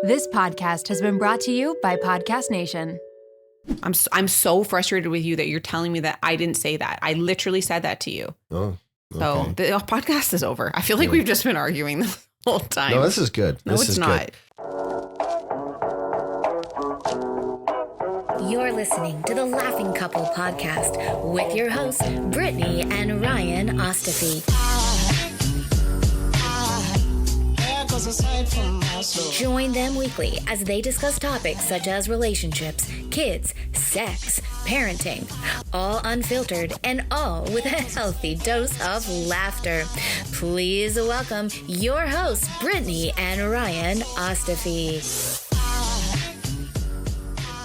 This podcast has been brought to you by Podcast Nation. I'm so frustrated with you that you're telling me that I didn't say that. I literally said that to you. Oh, okay. So the podcast is over. I feel like we've just been arguing the whole time. No, this is good. No, this it's is not. Good. You're listening to the Laughing Couple podcast with your hosts, Brittany and Ryan Ostafy. Join them weekly as they discuss topics such as relationships, kids, sex, parenting, all unfiltered and all with a healthy dose of laughter. Please welcome your hosts, Brittany and Ryan Ostafy.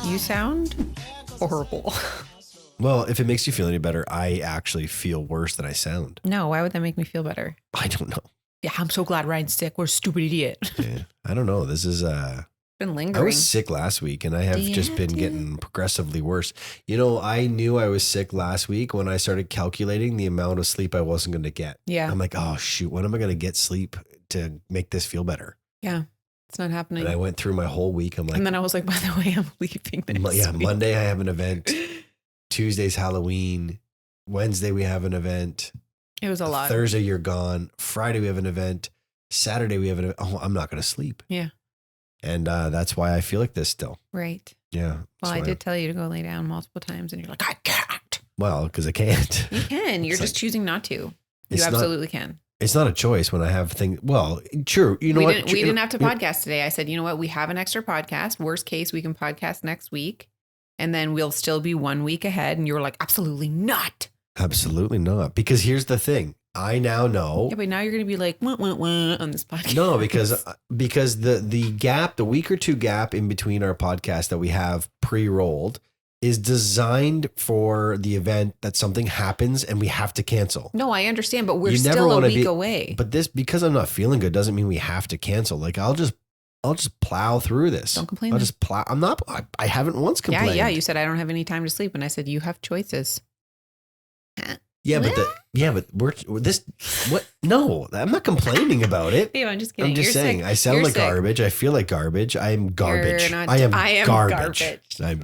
You sound horrible. Well, if it makes you feel any better, I actually feel worse than I sound. No, why would that make me feel better? I don't know. Yeah, I'm so glad Ryan's sick. What a stupid idiot. Yeah, I don't know. This is been lingering. I was sick last week and I have just been getting progressively worse. You know, I knew I was sick last week when I started calculating the amount of sleep I wasn't going to get. Yeah. I'm like, oh shoot, when am I going to get sleep to make this feel better? Yeah, it's not happening. And I went through my whole week. I'm like, and then I was like, by the way, I'm leaving this week. Monday I have an event. Tuesday's Halloween. Wednesday we have an event. It was a lot. Thursday you're gone. Friday we have an event. Saturday we have an event. Oh, I'm not going to sleep. Yeah. And that's why I feel like this still. Right. Yeah. Well, I did tell you to go lay down multiple times and you're like, I can't. Well, because I can't. You can. You're just choosing not to. You absolutely can. It's not a choice when I have things. Well, true. You know what? We didn't have to podcast today. I said, you know what? We have an extra podcast. Worst case, we can podcast next week. And then we'll still be 1 week ahead. And you were like, absolutely not. Absolutely not. Because here's the thing. I now know. Yeah, but now you're going to be like, wah, wah, wah, on this podcast. No, because the gap, the week or two gap in between our podcast that we have pre-rolled is designed for the event that something happens and we have to cancel. No, I understand, but we're still a week away. But this, because I'm not feeling good, doesn't mean we have to cancel. Like I'll just plow through this. Don't complain. I'll just plow. I haven't once complained. Yeah. You said I don't have any time to sleep, and I said you have choices. Yeah, but what? No, I'm not complaining about it. Yeah, I'm just kidding. I'm just saying, sick. I sound like garbage. I feel like garbage. I am garbage. I am garbage.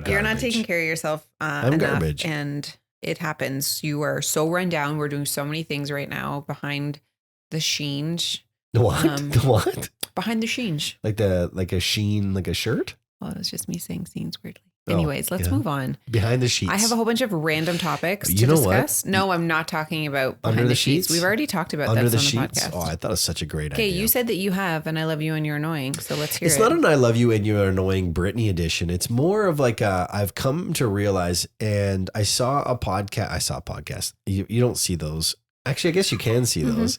You're not taking care of yourself. I'm enough, garbage. And it happens. You are so run down. We're doing so many things right now behind the scenes. What? What? Behind the scenes. Like a sheen, like a shirt? Well, it was just me saying scenes weirdly. Anyways, let's move on. Behind the sheets. I have a whole bunch of random topics to discuss. What? No, I'm not talking about behind the sheets. We've already talked about that on the podcast. Oh, I thought it was such a great idea. Okay, you said that you have, and I love you and you're annoying. So let's hear it. It's not an I love you and you're annoying Brittany edition. It's more of like I've come to realize, and I saw a podcast. You don't see those. Actually, I guess you can see those.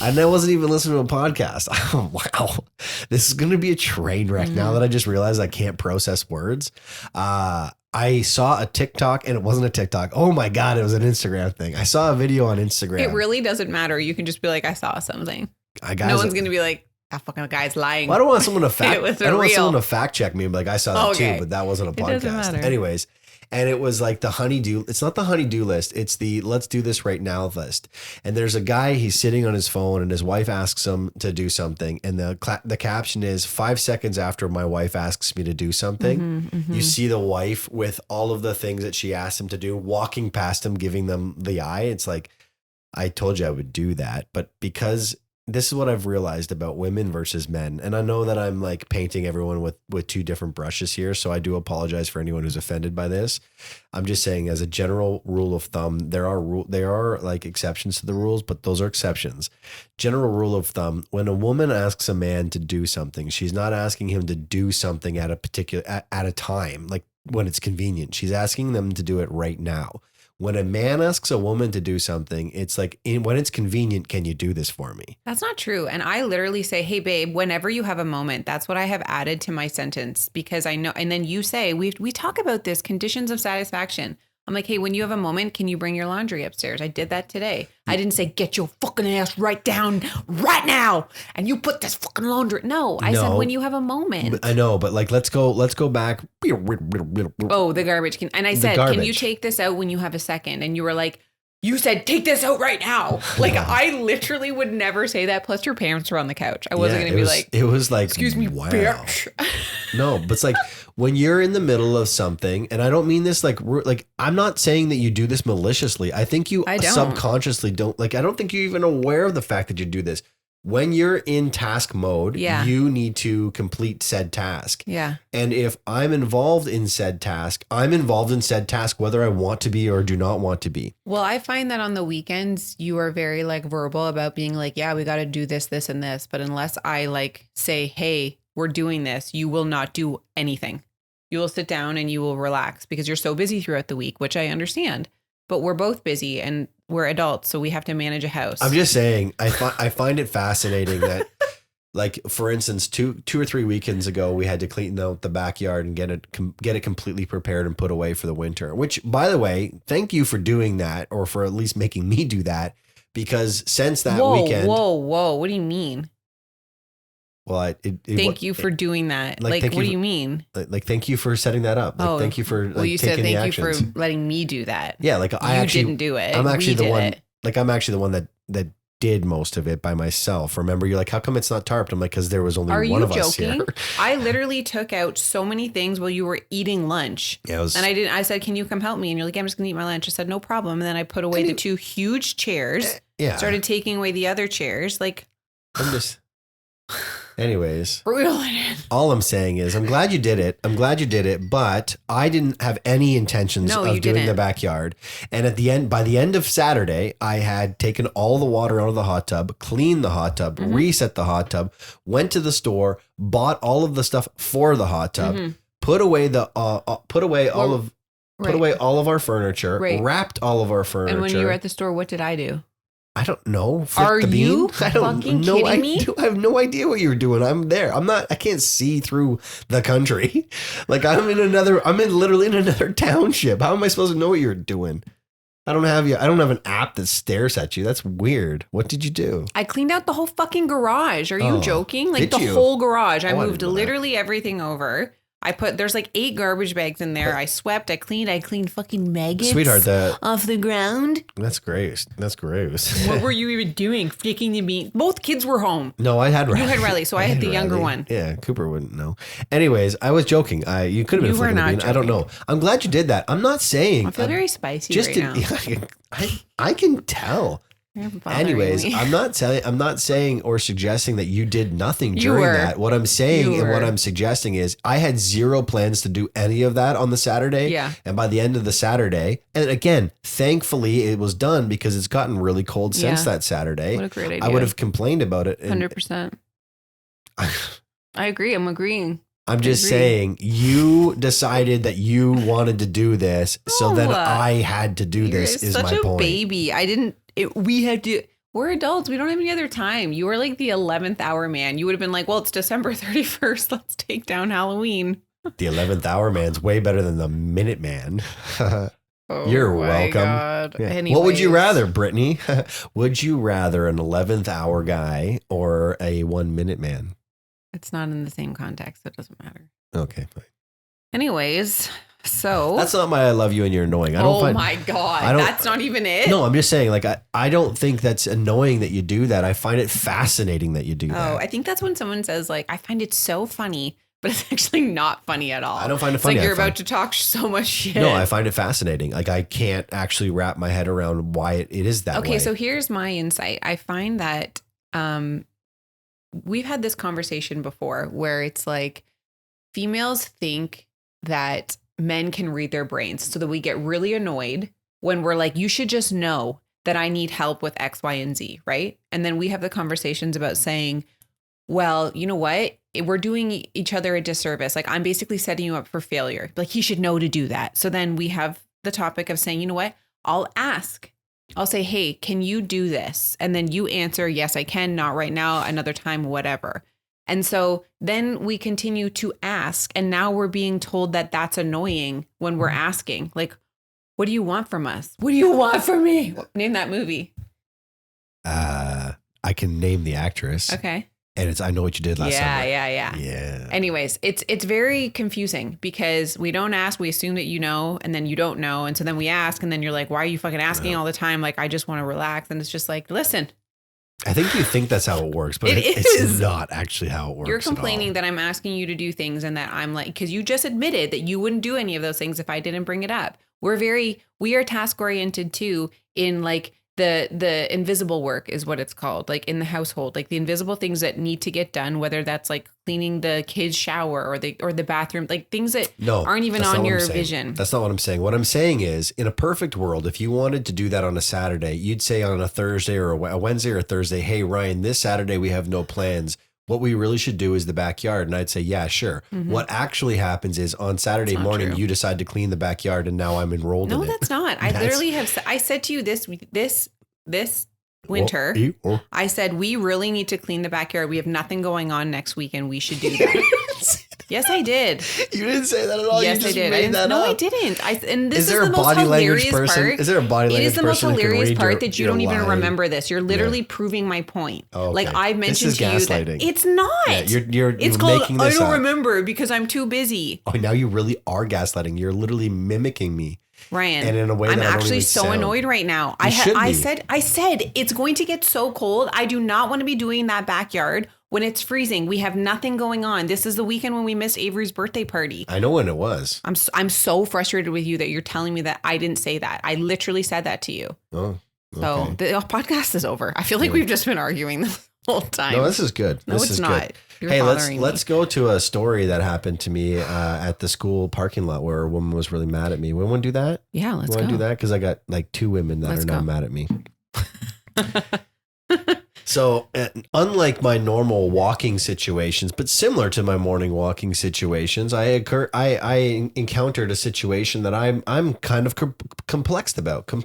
And I wasn't even listening to a podcast. Oh, wow. This is going to be a train wreck now that I just realized I can't process words. I saw a TikTok and it wasn't a TikTok. Oh my God, it was an Instagram thing. I saw a video on Instagram. It really doesn't matter. You can just be like, I saw something. No one's going to be like, that fucking guy's lying. Well, I don't want someone to fact check me and be like, I saw that too, but that wasn't a podcast. It doesn't matter. Anyways. And it was like the honey-do. It's not the honey-do list. It's the let's do this right now list. And there's a guy, he's sitting on his phone and his wife asks him to do something. And the caption is 5 seconds after my wife asks me to do something, you see the wife with all of the things that she asked him to do, walking past him, giving them the eye. It's like, I told you I would do that. But because this is what I've realized about women versus men. And I know that I'm like painting everyone with two different brushes here. So I do apologize for anyone who's offended by this. I'm just saying as a general rule of thumb, there are like exceptions to the rules, but those are exceptions. General rule of thumb, when a woman asks a man to do something, she's not asking him to do something at a time, like when it's convenient. She's asking them to do it right now. When a man asks a woman to do something, it's like, when it's convenient, can you do this for me? That's not true. And I literally say, hey, babe, whenever you have a moment, that's what I have added to my sentence because I know. And then you say, we talk about this, conditions of satisfaction. I'm like, hey, when you have a moment, can you bring your laundry upstairs? I did that today. I didn't say, get your fucking ass right down right now and you put this fucking laundry. No, I said when you have a moment. I know, but like, let's go back. Oh, the garbage can. And I said, can you take this out when you have a second? And you were like, you said, take this out right now. Like, I literally would never say that. Plus, your parents were on the couch. I wasn't going to be like, it was like, excuse me, wow. bitch. No, but it's like when you're in the middle of something, and I don't mean this like I'm not saying that you do this maliciously. I think you subconsciously don't. Like, I don't think you're even aware of the fact that you do this. When you're in task mode, you need to complete said task. Yeah. And if I'm involved in said task, I'm involved in said task, whether I want to be or do not want to be. Well, I find that on the weekends, you are very like verbal about being like, yeah, we got to do this, this, and this. But unless I like say, hey, we're doing this, you will not do anything. You will sit down and you will relax because you're so busy throughout the week, which I understand. But we're both busy and we're adults, so we have to manage a house. I'm just saying, I find it fascinating that, like, for instance, two or three weekends ago, we had to clean out the backyard and get it completely prepared and put away for the winter. Which, by the way, thank you for doing that, or for at least making me do that, because since that weekend. Whoa! What do you mean? Well, thank you for doing that. Like what do you mean? Like, thank you for setting that up. Like, thank you for well, you said thank you for letting me do that. Yeah, like I actually didn't do it. I'm actually the one. It. Like, I'm actually the one that did most of it by myself. Remember, you're like, how come it's not tarped? I'm like, because there was only one of us here. I literally took out so many things while you were eating lunch. Yeah, and I said, can you come help me? And you're like, I'm just gonna eat my lunch. I said, no problem. And then I put away the two huge chairs. Yeah. Started taking away the other chairs. Like, I'm just. Anyways, brutal. All I'm saying is I'm glad you did it. But I didn't have any intentions of doing the backyard. And by the end of Saturday, I had taken all the water out of the hot tub, cleaned the hot tub, reset the hot tub, went to the store, bought all of the stuff for the hot tub, put away all of our furniture, wrapped all of our furniture. And when you were at the store, what did I do? I don't know. Are you fucking kidding me? I have no idea what you were doing. I'm there. I can't see through the country. Like, I'm literally in another township. How am I supposed to know what you're doing? I don't have an app that stares at you. That's weird. What did you do? I cleaned out the whole fucking garage. Are you joking? Like, the whole garage. I moved literally everything over. There's like 8 garbage bags in there. I swept, I cleaned fucking maggots off the ground. That's gross. What were you even doing? Flicking the bean? Both kids were home. No, I had Riley. You had Riley, so I had the younger one. Yeah, Cooper wouldn't know. Anyways, I was joking. You could have been flicking the bean. Joking. I don't know. I'm glad you did that. I'm not saying. I feel very spicy right now. I can tell. Anyways, I'm not saying or suggesting that you did nothing during that. What I'm saying and what I'm suggesting is I had zero plans to do any of that on the Saturday. Yeah. And by the end of the Saturday, and again, thankfully it was done because it's gotten really cold since that Saturday. What a great idea. I would have complained about it. 100%. I agree. I'm agreeing. I'm just saying you decided that you wanted to do this. So then I had to do this is my point. You're such a baby. We're adults. We don't have any other time. You were like the 11th hour man. You would have been like, well, it's December 31st. Let's take down Halloween. The 11th hour man's way better than the minute man. You're welcome. Yeah. What would you rather, Brittany? Would you rather an 11th hour guy or a 1 minute man? It's not in the same context. So it doesn't matter. Okay, fine. Anyways. So that's not my I love you and you're annoying. My God. That's not even it. No, I'm just saying, like, I don't think that's annoying that you do that. I find it fascinating that you do that. Oh, I think that's when someone says, like, I find it so funny, but it's actually not funny at all. I don't find it funny. It's like you're about to talk so much shit. No, I find it fascinating. Like, I can't actually wrap my head around why it is that way. Okay, so here's my insight. I find that we've had this conversation before where it's like females think that men can read their brains, so that we get really annoyed when we're like, you should just know that I need help with X, Y, and Z, right? And then we have the conversations about saying, well, you know what? We're doing each other a disservice. Like, I'm basically setting you up for failure. Like, he should know to do that. So then we have the topic of saying, you know what? I'll ask. I'll say, hey, can you do this? And then you answer, yes, I can. Not right now, another time, whatever. And so then we continue to ask. And now we're being told that that's annoying when we're asking. Like, what do you want from us? What do you want from me? Name that movie. I can name the actress. Okay. And I know what you did last summer. Yeah. Anyways, it's very confusing because we don't ask, we assume that you know, and then you don't know. And so then we ask, and then you're like, why are you fucking asking all the time? Like, I just want to relax. And it's just like, listen. I think you think that's how it works, but it's not actually how it works. You're complaining that I'm asking you to do things and that I'm like, because you just admitted that you wouldn't do any of those things if I didn't bring it up. We are task oriented too, in like the invisible work is what it's called, like in the household, like the invisible things that need to get done, whether that's like cleaning the kids' shower or the bathroom, like things that aren't even on your vision. That's not what I'm saying. What I'm saying is, in a perfect world, if you wanted to do that on a Saturday, you'd say on a Thursday or a Wednesday or a Thursday, hey, Ryan, this Saturday we have no plans. What we really should do is the backyard. And I'd say, yeah, sure. Mm-hmm. What actually happens is on Saturday morning, you decide to clean the backyard and now I'm enrolled in it. No, that's not. I literally I said to you this winter, I said, we really need to clean the backyard. We have nothing going on next week and we should do that. Yes, I did. You didn't say that at all. Yes, you just I did. Made that no, up. I didn't. And this is there is a the most body hilarious language person? part. Is there a body language person? It is the most hilarious part that you don't even line. remember this. You're literally proving my point. Oh, okay. Like I've mentioned to you that it's not. Yeah, you're it's called making this I don't up. remember because I'm too busy. Oh, now you really are gaslighting. You're literally mimicking me. Ryan, and in a way I'm that actually so annoyed right now. I said it's going to get so cold. I do not want to be doing that backyard when it's freezing. We have nothing going on. This is the weekend when we missed Avery's birthday party. I know when it was. I'm so frustrated with you that you're telling me that I didn't say that. I literally said that to you. Oh, okay. So the podcast is over. I feel like we've just been arguing the whole time. No, this is good. No, it's not. Hey, let's go to a story that happened to me at the school parking lot where a woman was really mad at me. We want to do that? Yeah, let's go. Want to do that? Because I got like 2 women that are now mad at me. So unlike my normal walking situations, but similar to my morning walking situations, I encountered a situation that I'm kind of perplexed about. I'm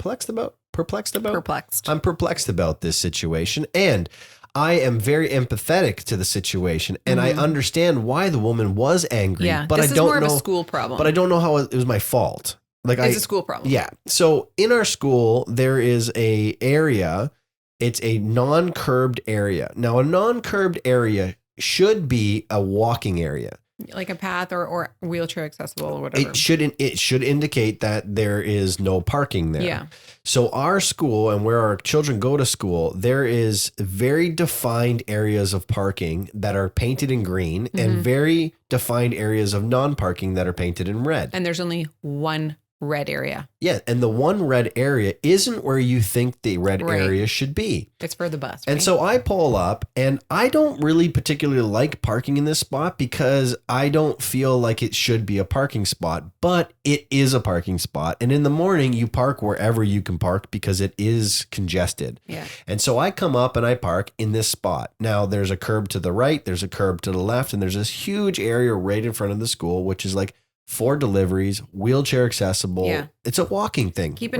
perplexed about this situation, and I am very empathetic to the situation, and I understand why the woman was angry. Yeah, but this I don't is more know, of a school problem. But I don't know how it was my fault. Like it's a school problem. Yeah. So in our school, there is a area. It's a non-curbed area. Now, a non-curbed area should be a walking area, like a path or wheelchair accessible or whatever. It should indicate that there is no parking there. Yeah. So our school and where our children go to school, there is very defined areas of parking that are painted in green and very defined areas of non-parking that are painted in red. And there's only one red area. Yeah, and the one red area isn't where you think the red area should be. It's for the bus. And so I pull up, and I don't really particularly like parking in this spot because I don't feel like it should be a parking spot, but it is a parking spot. And in the morning, you park wherever you can park because it is congested. Yeah. And so I come up and I park in this spot. Now there's a curb to the right, there's a curb to the left, and there's this huge area right in front of the school, which is like 4 deliveries, wheelchair accessible. Yeah. It's a walking thing. Keep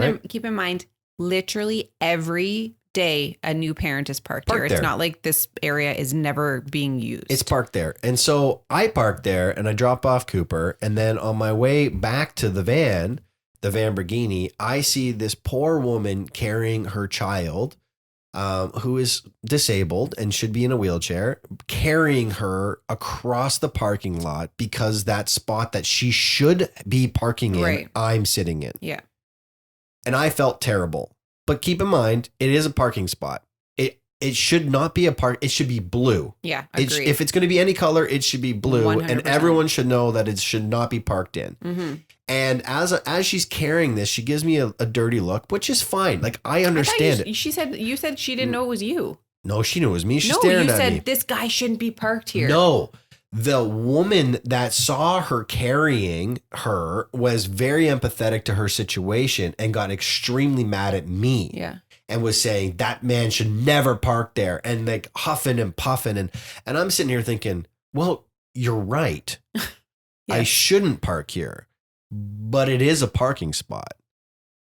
in mind, literally every day a new parent is parked here. there. It's not like this area is never being used. It's parked there. And so I park there and I drop off Cooper. And then on my way back to the Lamborghini, I see this poor woman carrying her child who is disabled and should be in a wheelchair, carrying her across the parking lot because that spot that she should be parking in, I'm sitting in. Yeah. And I felt terrible. But keep in mind, it is a parking spot. It should not be it should be blue. Yeah, agreed. If it's going to be any color, it should be blue. 100%. And everyone should know that it should not be parked in. Mm-hmm. And as she's carrying this, she gives me a dirty look, which is fine. Like, I understand it. You said she didn't know it was you. No, she knew it was me. She's staring at me. No, you said this guy shouldn't be parked here. No, the woman that saw her carrying her was very empathetic to her situation and got extremely mad at me. Yeah. And was saying that man should never park there and like huffing and puffing. And I'm sitting here thinking, well, you're right. Yes. I shouldn't park here, but it is a parking spot.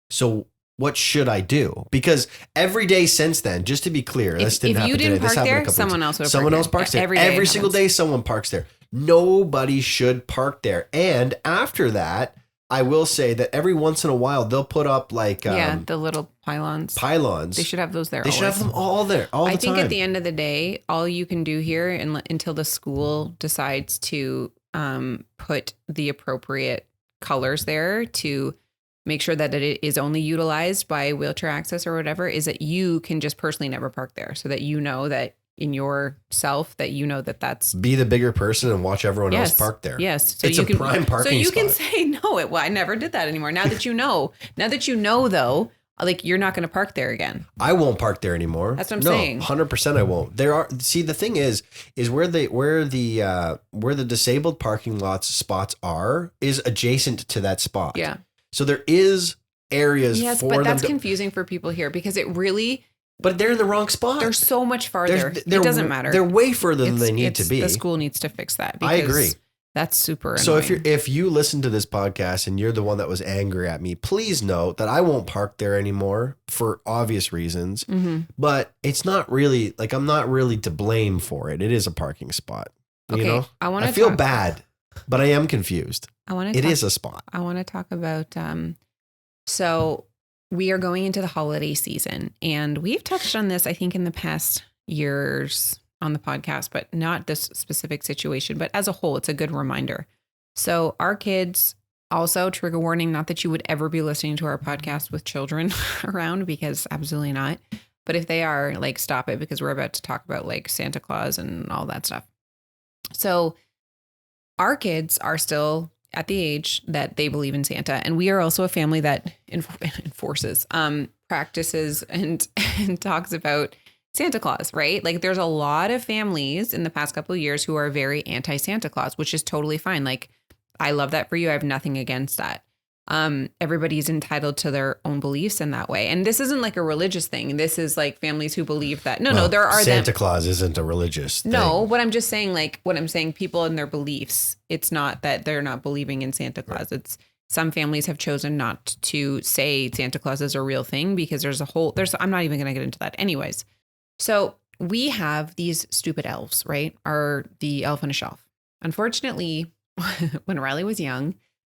So what should I do? Because every day since then, just to be clear, this didn't happen today. This happened a couple someone else would Someone else parks there. Every single day, someone parks there. Nobody should park there. And after that, I will say that every once in a while they'll put up like the little pylons. Pylons. They should have those there. They should have them all there all the time. I think at the end of the day, all you can do here until the school decides to put the appropriate colors there to make sure that it is only utilized by wheelchair access or whatever, is that you can just personally never park there, so that you know that in yourself that you know that that's be the bigger person and watch everyone else park there. Yes, so it's a prime parking. So you spot. can say no. I never did that anymore. Now that you know. Now that you know, though, like you're not going to park there again. I won't park there anymore. That's what I'm saying. 100% I won't. The thing is where the disabled parking spots is adjacent to that spot. Yeah. So there is areas for them. Yes, but that's confusing for people here because it really. But they're in the wrong spot. They're so much farther. It doesn't matter. They're way further than they need to be. The school needs to fix that. I agree. That's super annoying. So if you listen to this podcast and you're the one that was angry at me, please note that I won't park there anymore for obvious reasons. Mm-hmm. But it's not really like I'm not really to blame for it. It is a parking spot. Okay, you know, I feel bad, but I am confused. It is a spot. I want to talk about. So we are going into the holiday season, and we've touched on this, I think, in the past years on the podcast, but not this specific situation, but as a whole, it's a good reminder. So our kids also, trigger warning, not that you would ever be listening to our podcast with children around, because absolutely not. But if they are, like, stop it, because we're about to talk about like Santa Claus and all that stuff. So our kids are still at the age that they believe in Santa. And we are also a family that enforces, practices and talks about Santa Claus, right? Like there's a lot of families in the past couple of years who are very anti-Santa Claus, which is totally fine. Like, I love that for you. I have nothing against that. Everybody's entitled to their own beliefs in that way. And this isn't like a religious thing. This is like families who believe that, there are Santa Claus isn't a religious thing. No, but I'm just saying, people in their beliefs, it's not that they're not believing in Santa Claus. Right. It's some families have chosen not to say Santa Claus is a real thing because I'm not even going to get into that anyways. So we have these stupid elves, right? The elf on a shelf. Unfortunately, when Riley was young,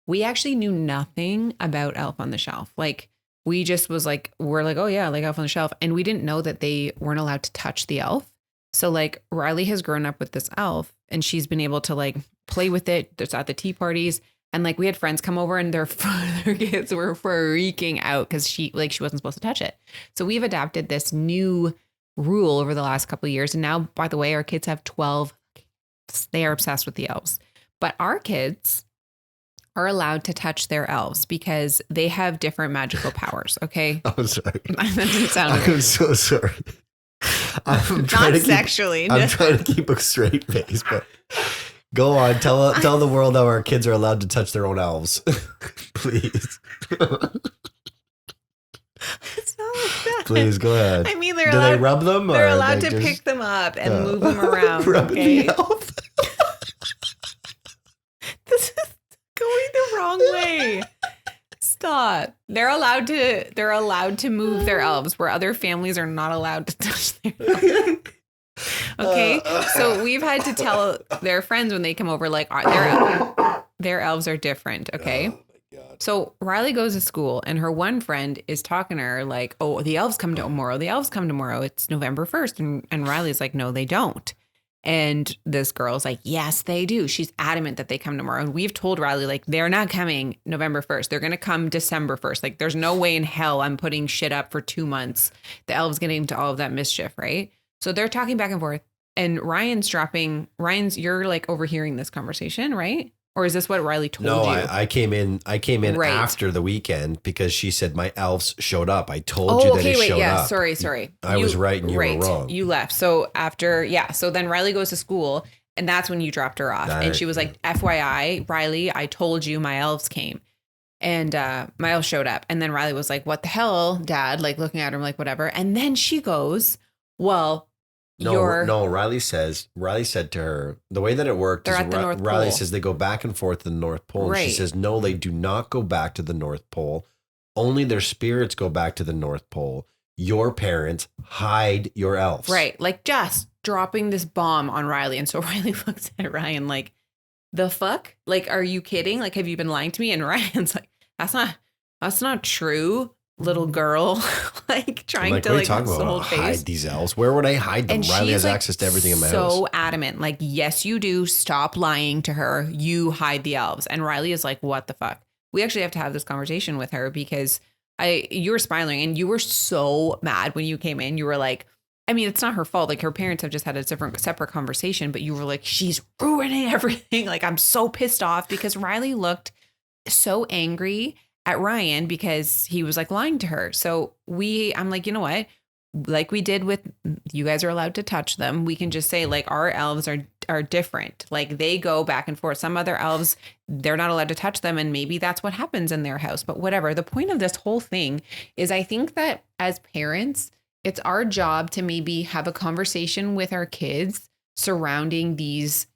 we actually knew nothing about Elf on the Shelf. Like, we just was like, we're like, oh yeah, like Elf on the Shelf. And we didn't know that they weren't allowed to touch the elf. So like Riley has grown up with this elf and she's been able to like play with it. There's at the tea parties. And like we had friends come over and their kids were freaking out because she wasn't supposed to touch it. So we've adapted this new rule over the last couple of years. And now, by the way, our kids have 12. They are obsessed with the elves. But our kids are allowed to touch their elves because they have different magical powers. Okay. I'm sorry. That doesn't sound I'm so sorry. I'm trying to keep a straight face, but go on. Tell the world how our kids are allowed to touch their own elves. Please. It's not like that. Please go ahead. I mean, do they rub them? They're allowed to pick them up and move them around. The elf? This is going the wrong way. Stop. They're allowed to move their elves where other families are not allowed to touch their elves. Okay. So we've had to tell their friends when they come over, like, their elves are different. Okay. Oh my God. So Riley goes to school and her one friend is talking to her like, oh, the elves come tomorrow. The elves come tomorrow. It's November 1st. And Riley's like, no, they don't. And this girl's like, yes, they do. She's adamant that they come tomorrow. And we've told Riley, like, they're not coming November 1st. They're going to come December 1st. Like, there's no way in hell I'm putting shit up for 2 months. The elves getting into all of that mischief, right? So they're talking back and forth. And you're like overhearing this conversation, right? Or is this what Riley told you? No, I came in right after the weekend because she said my elves showed up. I told you that they showed up. Sorry. I was right and you were wrong. You left. So so then Riley goes to school and that's when you dropped her off. And she was like, FYI, Riley, I told you my elves came. And my elves showed up. And then Riley was like, what the hell, Dad? Like looking at him like whatever. And then she goes, well, Riley said to her, the way that it worked is Riley says they go back and forth to the North Pole. Right. And she says, no, they do not go back to the North Pole. Only their spirits go back to the North Pole. Your parents hide your elves. Right. Like just dropping this bomb on Riley. And so Riley looks at Ryan like, the fuck? Like, are you kidding? Like, have you been lying to me? And Ryan's like, that's not true, little girl. Like trying to like hold face. Hide these elves. Where would I hide them? And Riley has like access to everything in my house. So adamant. Like, yes, you do. Stop lying to her. You hide the elves. And Riley is like, what the fuck? We actually have to have this conversation with her because you were smiling and you were so mad when you came in. You were like, I mean, it's not her fault. Like her parents have just had a separate conversation, but you were like, she's ruining everything. Like, I'm so pissed off because Riley looked so angry at Ryan because he was like lying to her. So I'm like, you know what? Like we did with, you guys are allowed to touch them. We can just say like our elves are different. Like they go back and forth. Some other elves, they're not allowed to touch them. And maybe that's what happens in their house, but whatever. The point of this whole thing is I think that as parents, it's our job to maybe have a conversation with our kids surrounding these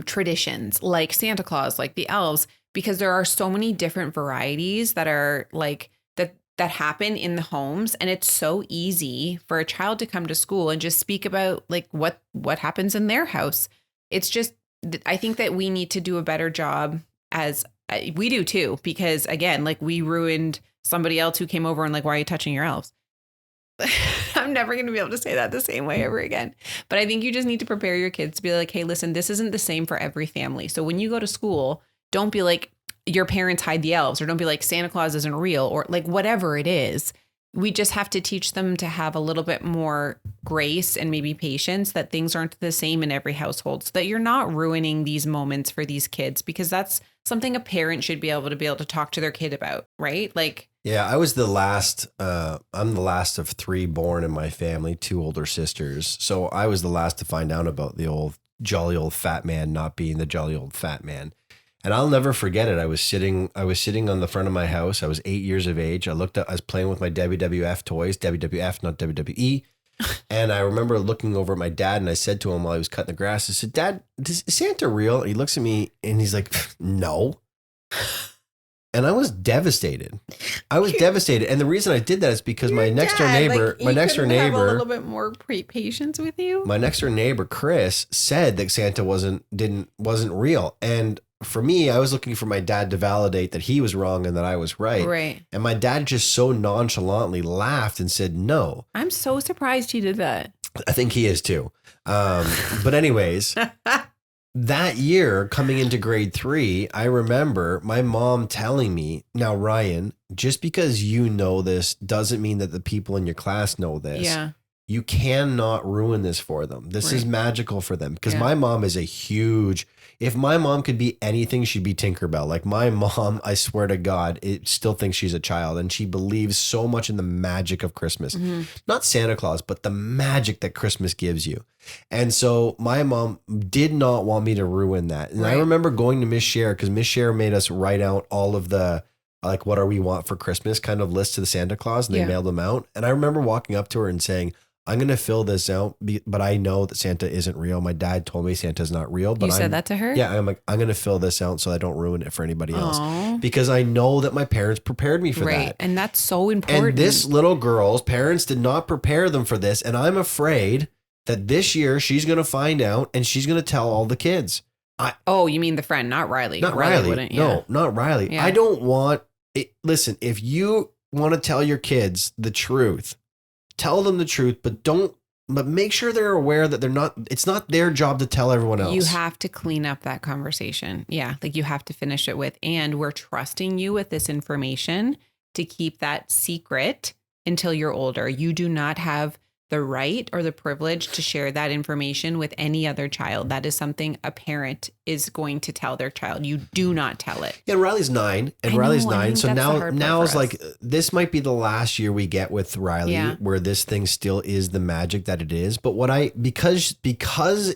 traditions like Santa Claus, like the elves, because there are so many different varieties that are like that happen in the homes. And it's so easy for a child to come to school and just speak about like what happens in their house. It's just, I think that we need to do a better job as we do too, because again, like we ruined somebody else who came over and like, why are you touching your elves? I'm never going to be able to say that the same way ever again. But I think you just need to prepare your kids to be like, hey, listen, this isn't the same for every family. So when you go to school, don't be like your parents hide the elves, or don't be like Santa Claus isn't real, or like whatever it is. We just have to teach them to have a little bit more grace and maybe patience that things aren't the same in every household, so that you're not ruining these moments for these kids, because that's something a parent should be able to talk to their kid about, right? Like, yeah, I was the last, I'm the last of 3 born in my family, 2 older sisters. So I was the last to find out about the jolly old fat man not being the jolly old fat man. And I'll never forget it. I was sitting on the front of my house. I was 8 years of age. I was playing with my WWF toys, WWF, not WWE. And I remember looking over at my dad and I said to him while he was cutting the grass, I said, Dad, is Santa real? And he looks at me and he's like, no. And I was devastated. Devastated. And the reason I did that is because my next door neighbor, have a little bit more patience with you. My next door neighbor, Chris, said that Santa wasn't real. And for me, I was looking for my dad to validate that he was wrong and that I was right. Right. And my dad just so nonchalantly laughed and said, no. I'm so surprised he did that. I think he is too. But anyways, that year coming into grade 3, I remember my mom telling me, now, Ryan, just because you know this doesn't mean that the people in your class know this. Yeah. You cannot ruin this for them. This is magical for them. Because my mom is if my mom could be anything, she'd be Tinkerbell. Like my mom, I swear to God, it still thinks she's a child. And she believes so much in the magic of Christmas. Mm-hmm. Not Santa Claus, but the magic that Christmas gives you. And so my mom did not want me to ruin that. And I remember going to Miss Cher, because Miss Cher made us write out all of the, like, what do we want for Christmas kind of list to the Santa Claus. And they mailed them out. And I remember walking up to her and saying, I'm going to fill this out, but I know that Santa isn't real. My dad told me Santa's not real. But you said that to her? Yeah. I'm like, I'm going to fill this out so I don't ruin it for anybody else. Because I know that my parents prepared me for that. And that's so important. And this little girl's parents did not prepare them for this. And I'm afraid that this year she's going to find out and she's going to tell all the kids. You mean the friend, not Riley. Not Riley. Wouldn't, No, not Riley. Yeah. I don't want it. Listen, if you want to tell your kids the truth, tell them the truth, but make sure they're aware that it's not their job to tell everyone else. You have to clean up that conversation. Yeah. Like you have to finish it with, and we're trusting you with this information to keep that secret until you're older. You do not have the right or the privilege to share that information with any other child. That is something a parent is going to tell their child. You do not tell it. Yeah, Riley's 9 So now it's like, this might be the last year we get with Riley where this thing still is the magic that it is. But because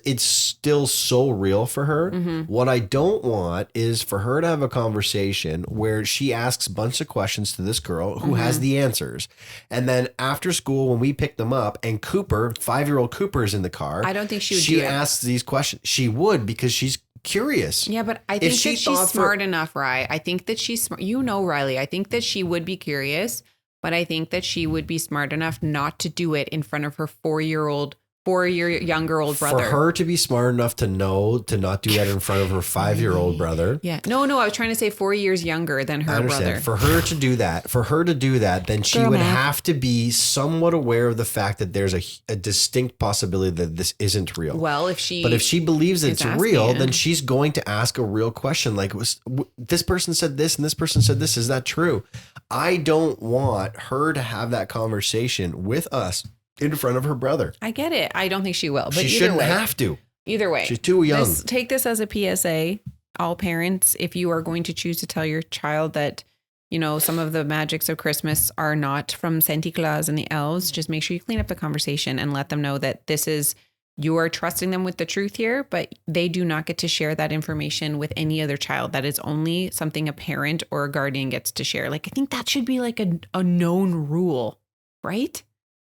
it's still so real for her, what I don't want is for her to have a conversation where she asks a bunch of questions to this girl who has the answers. And then after school, when we pick them up, and Cooper, 5-year-old Cooper's in the car. I don't think she would. She asks these questions. She would, because she's curious. Yeah, but I think that she's smart enough, Riley. I think that she's smart. You know, Riley, I think that she would be curious, but I think that she would be smart enough not to do it in front of her 4-year-old 4-year younger old brother. For her to be smart enough to know to not do that in front of her 5-year-old brother. Yeah. No, I was trying to say 4 years younger than her brother. For her to do that, then she would have to be somewhat aware of the fact that there's a distinct possibility that this isn't real. Well, if she believes it's real, then she's going to ask a real question like, this person said this and this person said this. Is that true? I don't want her to have that conversation with us in front of her brother. I get it. I don't think she will. But she shouldn't have to. Either way. She's too young. Take this as a PSA. All parents, if you are going to choose to tell your child that, you know, some of the magics of Christmas are not from Santa Claus and the elves, just make sure you clean up the conversation and let them know that you are trusting them with the truth here, but they do not get to share that information with any other child. That is only something a parent or a guardian gets to share. Like, I think that should be like a known rule, right?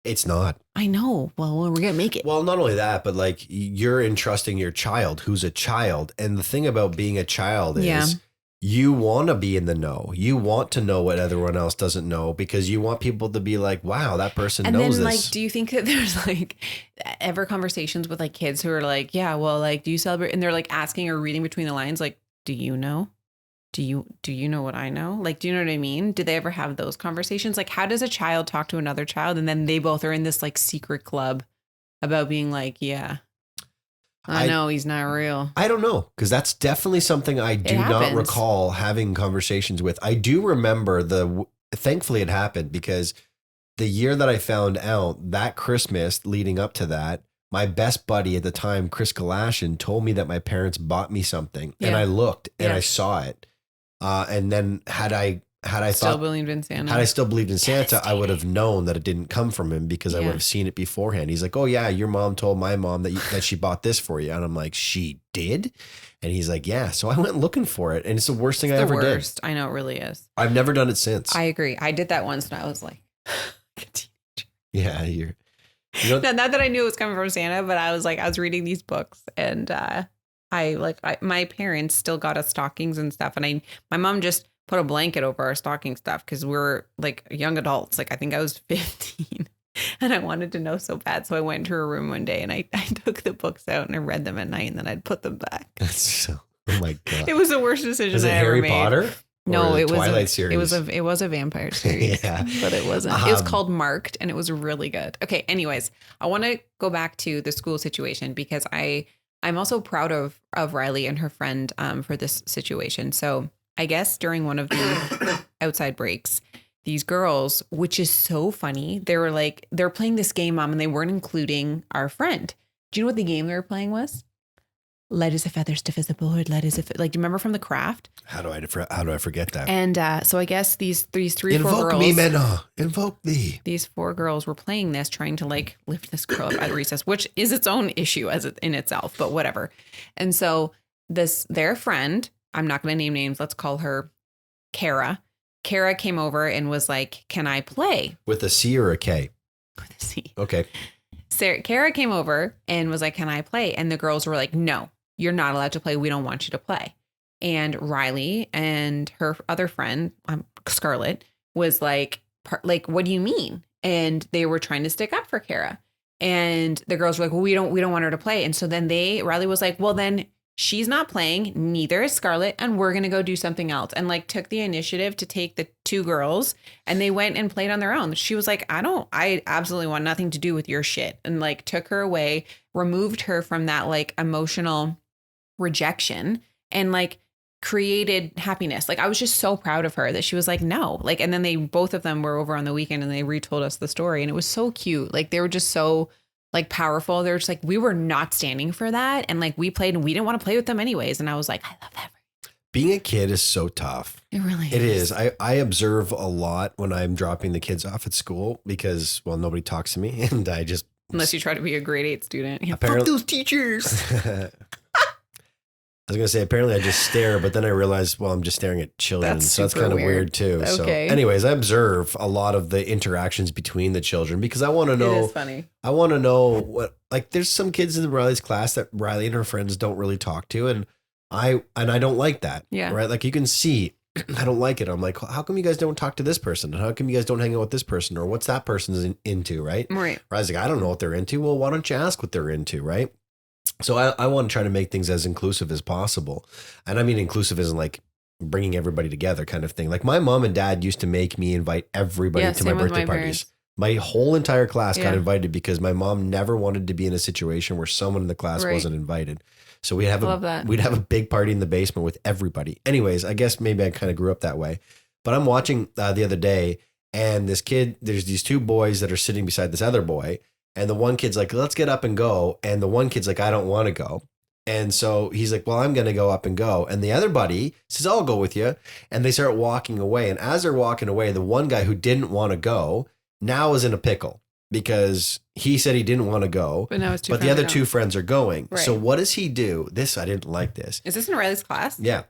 It's not. I know. Well, we're going to make it. Well, not only that, but like you're entrusting your child who's a child. And the thing about being a child is you want to be in the know. You want to know what everyone else doesn't know because you want people to be like, wow, that person knows this. And then like, do you think that there's like ever conversations with like kids who are like, yeah, well, like, do you celebrate? And they're like asking or reading between the lines, like, do you know? Do you know what I know? Like, do you know what I mean? Do they ever have those conversations? Like, how does a child talk to another child? And then they both are in this like secret club about being like, yeah, I know he's not real. I don't know. Cause that's definitely something I do not recall having conversations with. I do remember thankfully it happened because the year that I found out that Christmas leading up to that, my best buddy at the time, Chris Galashan, told me that my parents bought me something and I looked and I saw it. And then had I still believed in Santa, I would have known that it didn't come from him because I would have seen it beforehand. He's like, oh yeah, your mom told my mom that she bought this for you. And I'm like, she did? And he's like, yeah. So I went looking for it. And it's the worst thing I ever did. I know, it really is. I've never done it since. I agree. I did that once and I was like, a teenager. Yeah. Not that I knew it was coming from Santa, but I was reading these books and, my parents still got us stockings and stuff. And my mom just put a blanket over our stocking stuff because we're like young adults. Like I think I was 15 and I wanted to know so bad. So I went into her room one day and I took the books out and I read them at night and then I'd put them back. That's so, oh my God. It was the worst decision I ever made. Harry Potter? No, it was Twilight series. It was a vampire series, but it wasn't. It was called Marked and it was really good. Okay. Anyways, I want to go back to the school situation because I'm also proud of Riley and her friend for this situation. So I guess during one of the outside breaks, these girls, which is so funny, they're playing this game, Mom, and they weren't including our friend. Do you know what the game they were playing was? Light as a feather, stiff as a board, light as a do you remember from The Craft? How do I forget that? And so I guess these 3-4 girls. Invoke me, Mena. Invoke thee. These 4 girls were playing this, trying to like lift this girl up at recess, which is its own issue in itself, but whatever. And so their friend, I'm not going to name names. Let's call her Kara. Kara came over and was like, "Can I play?" With a C or a K? With a C. Okay. Kara came over and was like, "Can I play?" And the girls were like, "No, you're not allowed to play. We don't want you to play." And Riley and her other friend, Scarlett, was like, "What do you mean?" And they were trying to stick up for Kara. And the girls were like, "Well, we don't want her to play." And so then Riley was like, "Well, then she's not playing. Neither is Scarlett. And we're going to go do something else." And like took the initiative to take the 2 girls and they went and played on their own. She was like, I absolutely want nothing to do with your shit. And like took her away, removed her from that like emotional rejection and like created happiness. Like I was just so proud of her that she was like, no, like, and then both of them were over on the weekend and they retold us the story and it was so cute. Like they were just so like powerful. They're just like, we were not standing for that. And like we played and we didn't want to play with them anyways. And I was like, I love that. Being a kid is so tough. It really is. It is. I observe a lot when I'm dropping the kids off at school because, well, nobody talks to me and I just. Unless you try to be a grade 8 student. Yeah, fuck those teachers. I was going to say, apparently I just stare, but then I realized, well, I'm just staring at children. So that's kind of weird too. Okay. So anyways, I observe a lot of the interactions between the children because I want to know. It is funny. I want to know what, like there's some kids in Riley's class that Riley and her friends don't really talk to. And I don't like that. Yeah. Right. Like you can see I don't like it. I'm like, how come you guys don't talk to this person? And how come you guys don't hang out with this person? Or what's that person's into, right? Right. Or I was like, I don't know what they're into. Well, why don't you ask what they're into, right? So I want to try to make things as inclusive as possible. And I mean, inclusive isn't like bringing everybody together kind of thing. Like my mom and dad used to make me invite everybody to my birthday parties. My whole entire class got invited because my mom never wanted to be in a situation where someone in the class wasn't invited. So we'd have a big party in the basement with everybody. Anyways, I guess maybe I kind of grew up that way. But I'm watching the other day, and this kid, there's these two boys that are sitting beside this other boy. And the one kid's like, let's get up and go. And the one kid's like, I don't want to go. And so he's like, well, I'm going to go up and go. And the other buddy says, I'll go with you. And they start walking away. And as they're walking away, the one guy who didn't want to go now is in a pickle because he said he didn't want to go. But the other two friends are going. Right. So what does he do? I didn't like this. Is this in Riley's class? Yeah.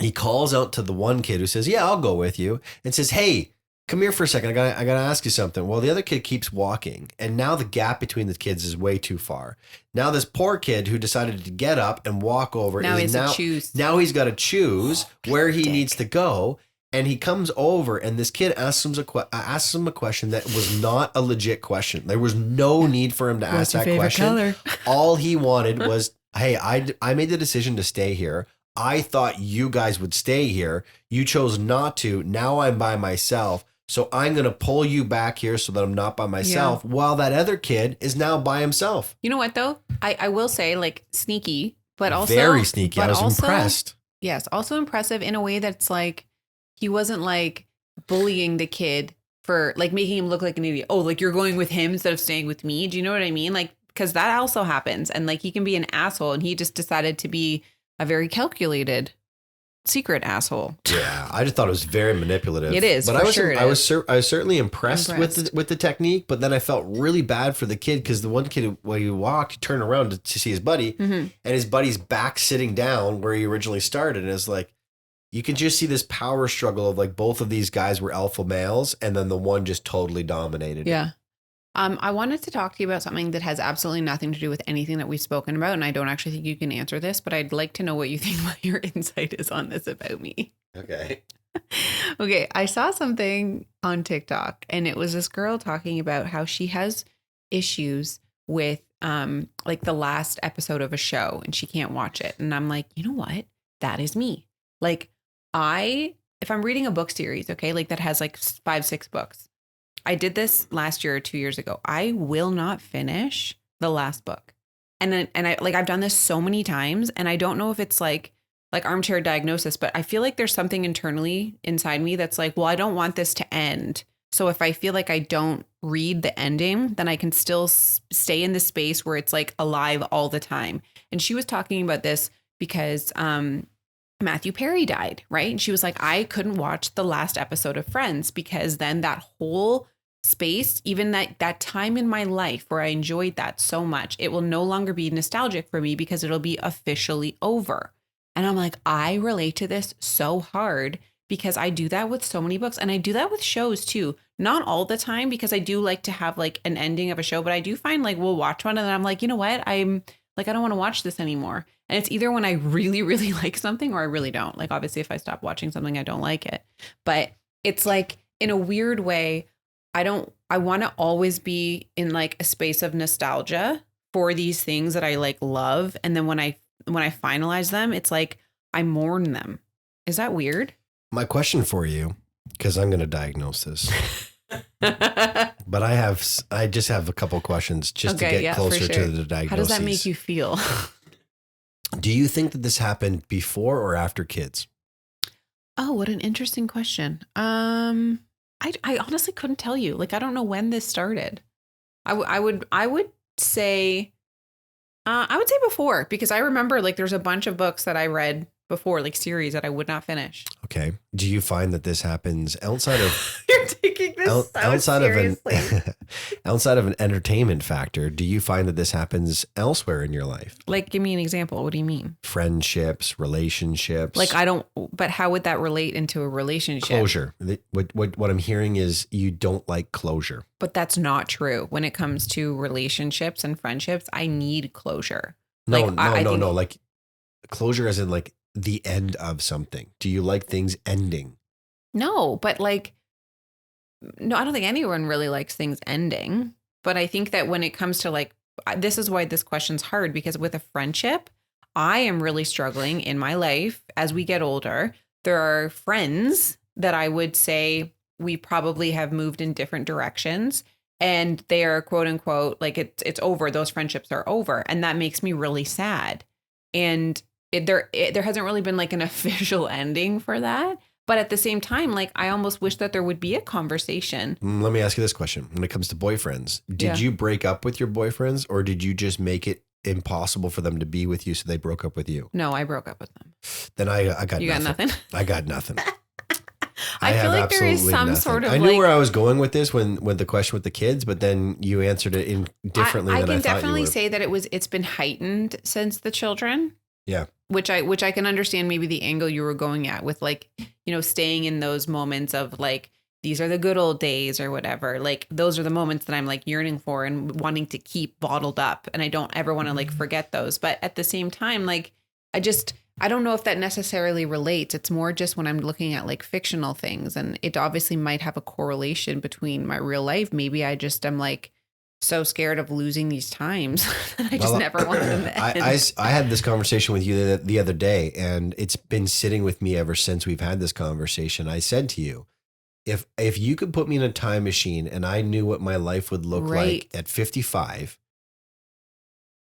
He calls out to the one kid who says, yeah, I'll go with you. And says, hey, come here for a second. I gotta ask you something. Well, the other kid keeps walking, and now the gap between the kids is way too far. Now this poor kid who decided to get up and walk over now he's got to choose where he needs to go. And he comes over, and this kid asks him a question that was not a legit question. There was no need for him to ask that question. Color? All he wanted was, hey, I made the decision to stay here. I thought you guys would stay here. You chose not to. Now I'm by myself. So I'm going to pull you back here so that I'm not by myself while that other kid is now by himself. You know what, though? I will say, like, sneaky, but also... Very sneaky. I was impressed. Yes. Also impressive in a way that's like, he wasn't, like, bullying the kid for, like, making him look like an idiot. Oh, like, you're going with him instead of staying with me. Do you know what I mean? Like, because that also happens. And, like, he can be an asshole, and he just decided to be a very calculated secret asshole. Yeah, I just thought it was very manipulative. It is, but I was certainly impressed. With the technique. But then I felt really bad for the kid because the one kid when he walked, he turned around to see his buddy, and his buddy's back sitting down where he originally started, and it's like you can just see this power struggle of like both of these guys were alpha males, and then the one just totally dominated. Yeah. I wanted to talk to you about something that has absolutely nothing to do with anything that we've spoken about. And I don't actually think you can answer this, but I'd like to know what you think your insight is on this about me. Okay. Okay. I saw something on TikTok, and it was this girl talking about how she has issues with like the last episode of a show and she can't watch it. And I'm like, you know what? That is me. Like if I'm reading a book series, okay, like that has like 5-6 books. I did this last year or 2 years ago. I will not finish the last book. And I've done this so many times, and I don't know if it's like armchair diagnosis, but I feel like there's something internally inside me that's like, well, I don't want this to end. So if I feel like I don't read the ending, then I can still stay in the space where it's like alive all the time. And she was talking about this because Matthew Perry died, right? And she was like, I couldn't watch the last episode of Friends because then that whole space, even that time in my life where I enjoyed that so much, it will no longer be nostalgic for me because it'll be officially over. And I'm like, I relate to this so hard because I do that with so many books, and I do that with shows too. Not all the time, because I do like to have like an ending of a show, but I do find like we'll watch one and then I'm like, you know what? I'm like, I don't want to watch this anymore. And it's either when I really, really like something or I really don't. Like, obviously, if I stop watching something, I don't like it. But it's like, in a weird way, I want to always be in like a space of nostalgia for these things that I like love. And then when I finalize them, it's like I mourn them. Is that weird? My question for you, because I'm going to diagnose this, but I just have a couple questions just to get closer to the diagnosis. How does that make you feel? Do you think that this happened before or after kids? Oh, what an interesting question. I honestly couldn't tell you. Like, I don't know when this started. I would say before, because I remember like there's a bunch of books that I read before, like series that I would not finish. Okay. Do you find that this happens outside of You're taking this so seriously. Outside of an entertainment factor? Do you find that this happens elsewhere in your life? Like, give me an example. What do you mean? Friendships, relationships. Like, but how would that relate into a relationship? Closure. What I'm hearing is you don't like closure. But that's not true. When it comes to relationships and friendships, I need closure. No. Like closure as in like the end of something? Do you like things ending? No, but like, no, I don't think anyone really likes things ending. But I think that when it comes to like, this is why this question's hard, because with a friendship, I am really struggling in my life as we get older. There are friends that I would say we probably have moved in different directions, and they are quote unquote, like it's over. Those friendships are over. And that makes me really sad. And there hasn't really been like an official ending for that. But at the same time, like I almost wish that there would be a conversation. Let me ask you this question. When it comes to boyfriends, did you break up with your boyfriends, or did you just make it impossible for them to be with you, so they broke up with you? No, I broke up with them. Then I got You nothing. got nothing? I got nothing. I feel like there is some sort of I knew like, where I was going with this when the question with the kids, but then you answered it in differently I than I can thought you definitely would. say that it's been heightened since the children. Yeah. Which I can understand maybe the angle you were going at with like, you know, staying in those moments of like, these are the good old days or whatever. Like those are the moments that I'm like yearning for and wanting to keep bottled up. And I don't ever want to like forget those. But at the same time, like I don't know if that necessarily relates. It's more just when I'm looking at like fictional things, and it obviously might have a correlation between my real life. Maybe I just am like so scared of losing these times that I just never want them to end. I had this conversation with you the other day, and it's been sitting with me ever since we've had this conversation. I said to you, if you could put me in a time machine and I knew what my life would look like at 55,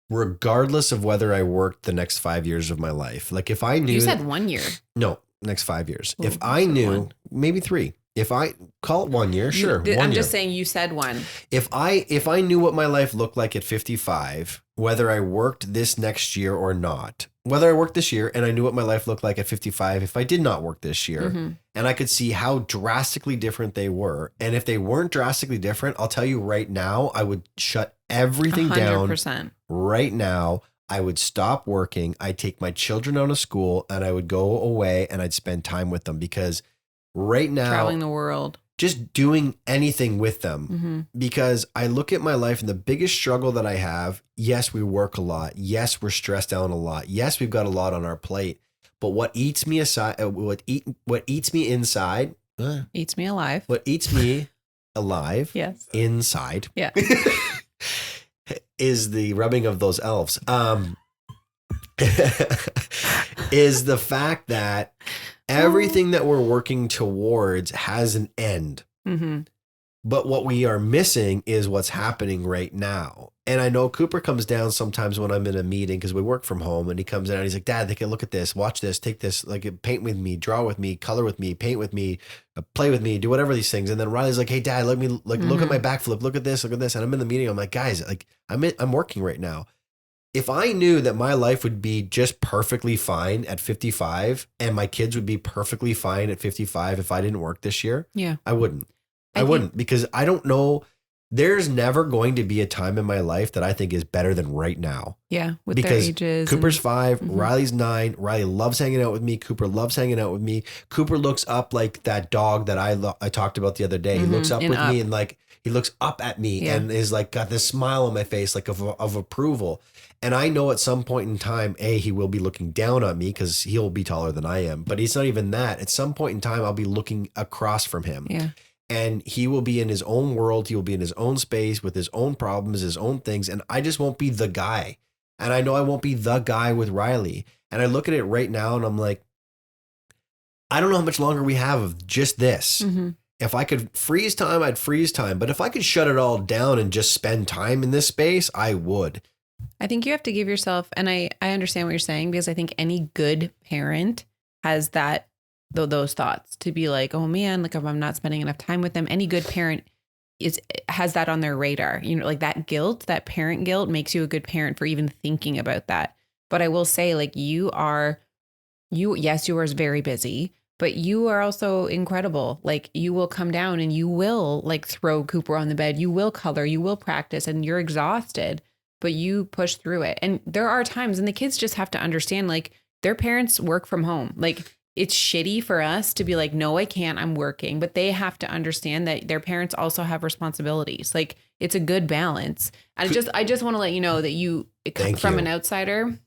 regardless of whether I worked the next 5 years of my life, like if I knew— You said 1 year. No, next 5 years. Ooh, if I knew, one. maybe 3. If I call it 1 year, sure. I'm just saying you said one. If I knew what my life looked like at 55, whether I worked this next year or not, whether I worked this year and I knew what my life looked like at 55, if I did not work this year, and I could see how drastically different they were. And if they weren't drastically different, I'll tell you right now, I would shut everything 100%. down right now. I would stop working. I'd take my children out of school and I would go away and I'd spend time with them, because right now, Traveling the world, just doing anything with them, because I look at my life and the biggest struggle that I have, yes, we work a lot. Yes, we're stressed out a lot. Yes, we've got a lot on our plate, but what eats me inside, eats me alive. what eats me alive, Yes. inside, Yeah. is the rubbing of those elves. Is the fact that everything that we're working towards has an end. But what we are missing is what's happening right now. And I know Cooper comes down sometimes when I'm in a meeting, because we work from home, and he comes in and he's like, Dad, they can look at this, watch this, take this, like paint with me, draw with me, color with me, paint with me, play with me, do whatever these things. And then Riley's like, hey Dad, let me like look at my backflip, look at this. And I'm in the meeting. I'm like, guys, like I'm working right now. If I knew that my life would be just perfectly fine at 55 and my kids would be perfectly fine at 55 if I didn't work this year, I wouldn't. I wouldn't, because I don't know. There's never going to be a time in my life that I think is better than right now. Yeah, with because their ages. Cooper's 5, Riley's 9. Riley loves hanging out with me. Cooper loves hanging out with me. Cooper looks up like that dog that I talked about the other day. He looks up with me and like he looks up at me and is like got this smile on my face like of approval. And I know at some point in time, he will be looking down on me because he'll be taller than I am. But it's not even that. At some point in time, I'll be looking across from him. Yeah. And he will be in his own world. He will be in his own space with his own problems, his own things. And I just won't be the guy. And I know I won't be the guy with Riley. And I look at it right now and I'm like, I don't know how much longer we have of just this. If I could freeze time, I'd freeze time. But if I could shut it all down and just spend time in this space, I would. I think you have to give yourself, and I understand what you're saying, because I think any good parent has those thoughts to be like, oh man, like if I'm not spending enough time with them. Any good parent has that on their radar. You know, like that guilt, that parent guilt makes you a good parent for even thinking about that. But I will say, like yes, you are very busy, but you are also incredible. Like you will come down and you will like throw Cooper on the bed. You will color, you will practice, and you're exhausted, but you push through it. And there are times, and the kids just have to understand, like their parents work from home. Like it's shitty for us to be like, no, I can't, I'm working, but they have to understand that their parents also have responsibilities. Like it's a good balance. I just want to let you know that from an outsider,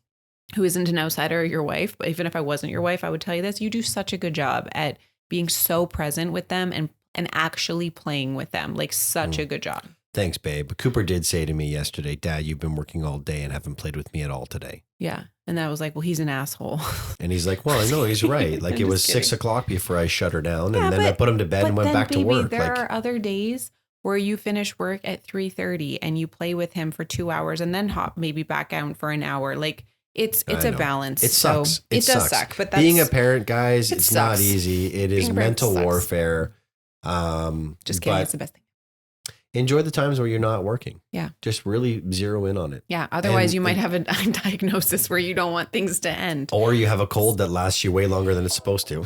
who isn't an outsider, your wife, but even if I wasn't your wife, I would tell you this. You do such a good job at being so present with them and actually playing with them. Like such a good job. Thanks, babe. Cooper did say to me yesterday, Dad, you've been working all day and haven't played with me at all today. Yeah. And I was like, well, he's an asshole. And he's like, well, I know he's right. Like it was 6 o'clock before I shut her down. Yeah, And then I put him to bed and went back to work. There are other days where you finish work at 3:30 and you play with him for 2 hours and then hop maybe back out for an hour. Like it's a balance. It sucks. So it does suck. But being a parent, guys, it's sucks. not easy. It is mental warfare. Just kidding. It's the best thing. Enjoy the times where you're not working. Yeah. Just really zero in on it. Yeah. Otherwise, you might have a diagnosis where you don't want things to end. Or you have a cold that lasts you way longer than it's supposed to.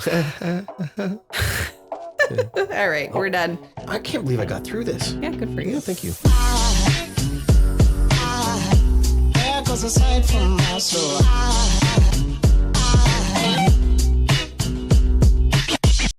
All right. We're done. I can't believe I got through this. Yeah. Good for you. Yeah, thank you. Aside from my soul,